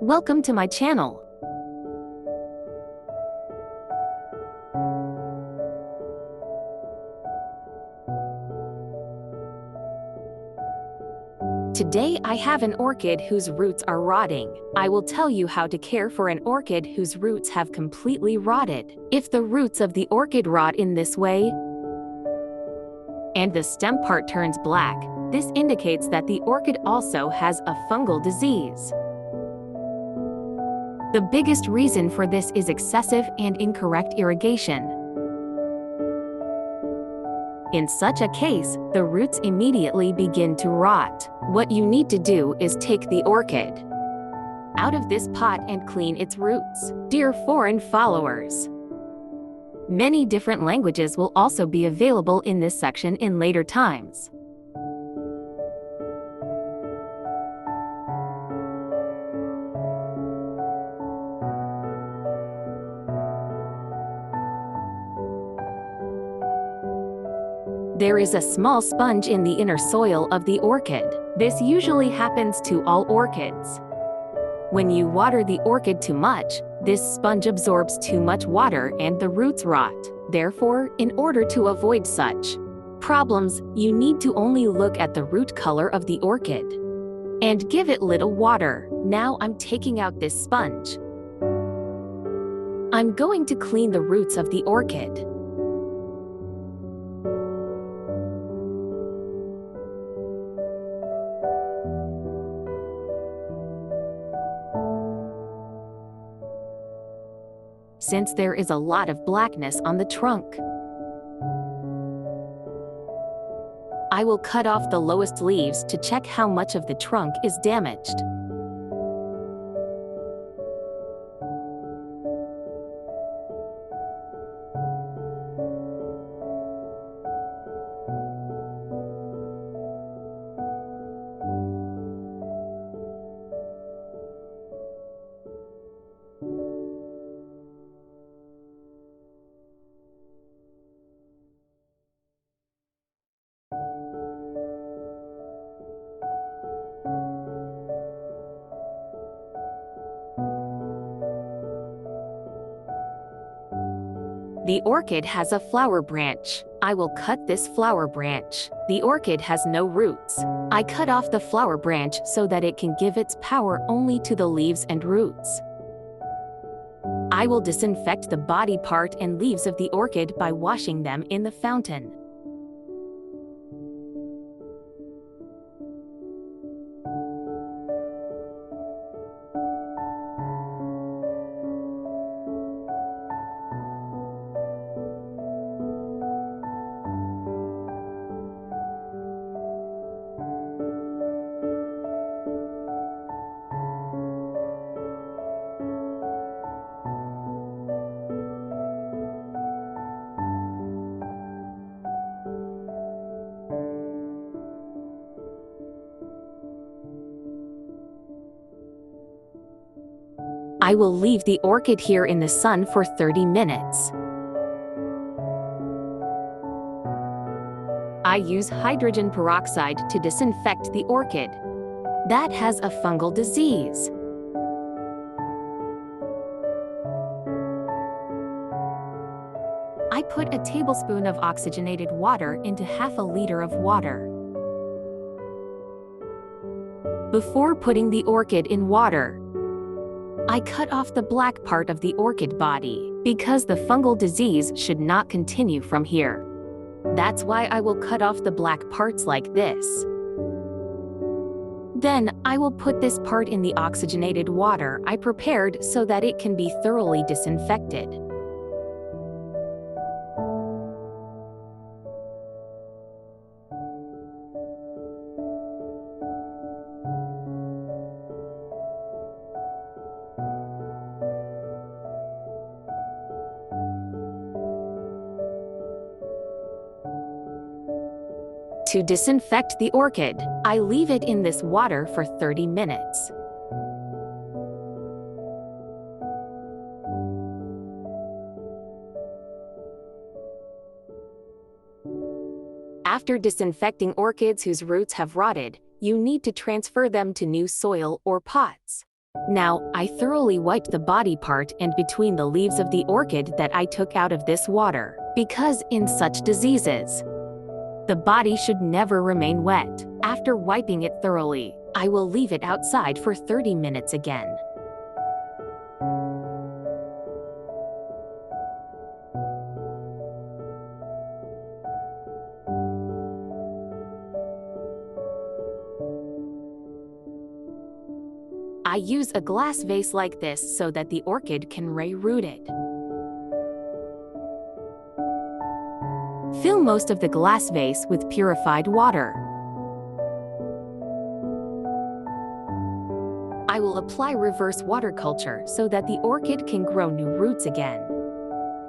Welcome to my channel. Today I have an orchid whose roots are rotting. I will tell you how to care for an orchid whose roots have completely rotted. If the roots of the orchid rot in this way, and the stem part turns black, this indicates that the orchid also has a fungal disease. The biggest reason for this is excessive and incorrect irrigation. In such a case, the roots immediately begin to rot. What you need to do is take the orchid out of this pot and clean its roots. Dear foreign followers, many different languages will also be available in this section in later times. There is a small sponge in the inner soil of the orchid. This usually happens to all orchids. When you water the orchid too much, this sponge absorbs too much water and the roots rot. Therefore, in order to avoid such problems, you need to only look at the root color of the orchid and give it little water. Now I'm taking out this sponge. I'm going to clean the roots of the orchid. Since there is a lot of blackness on the trunk, I will cut off the lowest leaves to check how much of the trunk is damaged. The orchid has a flower branch. I will cut this flower branch. The orchid has no roots. I cut off the flower branch so that it can give its power only to the leaves and roots. I will disinfect the body part and leaves of the orchid by washing them in the fountain. I will leave the orchid here in the sun for 30 minutes. I use hydrogen peroxide to disinfect the orchid that has a fungal disease. I put a tablespoon of oxygenated water into half a liter of water. Before putting the orchid in water, I cut off the black part of the orchid body because the fungal disease should not continue from here. That's why I will cut off the black parts like this. Then I will put this part in the oxygenated water I prepared so that it can be thoroughly disinfected. To disinfect the orchid, I leave it in this water for 30 minutes. After disinfecting orchids whose roots have rotted, you need to transfer them to new soil or pots. Now, I thoroughly wiped the body part and between the leaves of the orchid that I took out of this water, because in such diseases, the body should never remain wet. After wiping it thoroughly, I will leave it outside for 30 minutes again. I use a glass vase like this so that the orchid can stay rooted. Fill most of the glass vase with purified water. I will apply reverse water culture so that the orchid can grow new roots again.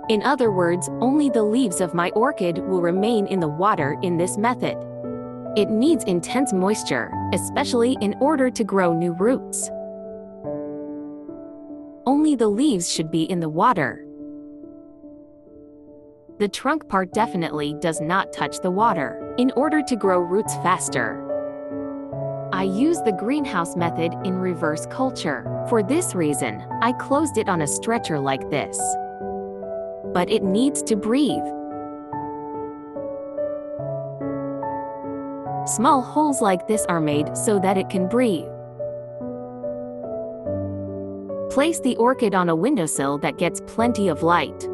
In other words, only the leaves of my orchid will remain in the water in this method. It needs intense moisture, especially in order to grow new roots. Only the leaves should be in the water. The trunk part definitely does not touch the water, in order to grow roots faster. I use the greenhouse method in reverse culture. For this reason, I closed it on a stretcher like this. But it needs to breathe. Small holes like this are made so that it can breathe. Place the orchid on a windowsill that gets plenty of light.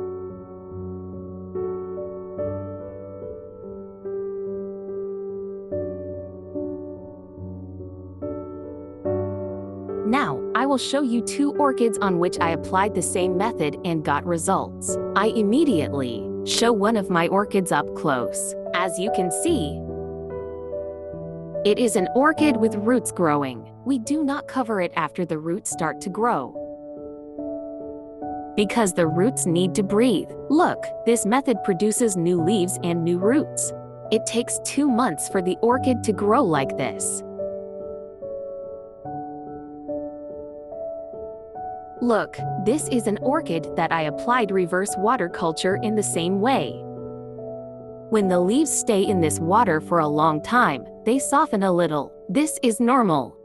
Now, I will show you 2 orchids on which I applied the same method and got results. I immediately show one of my orchids up close. As you can see, it is an orchid with roots growing. We do not cover it after the roots start to grow, because the roots need to breathe. Look, this method produces new leaves and new roots. It takes 2 months for the orchid to grow like this. Look, this is an orchid that I applied reverse water culture in the same way. When the leaves stay in this water for a long time, they soften a little. This is normal.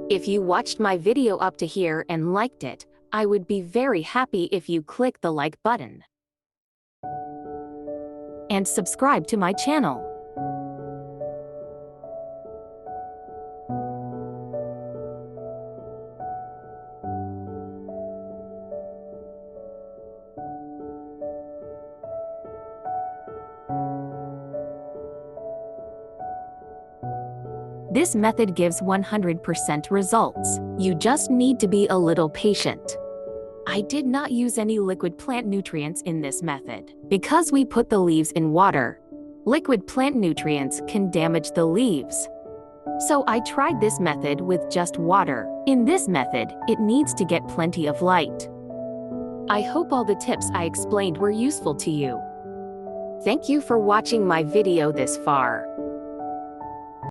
If you watched my video up to here and liked it, I would be very happy if you click the like button and subscribe to my channel. This method gives 100% results. You just need to be a little patient. I did not use any liquid plant nutrients in this method. Because we put the leaves in water, liquid plant nutrients can damage the leaves. So I tried this method with just water. In this method, it needs to get plenty of light. I hope all the tips I explained were useful to you. Thank you for watching my video this far.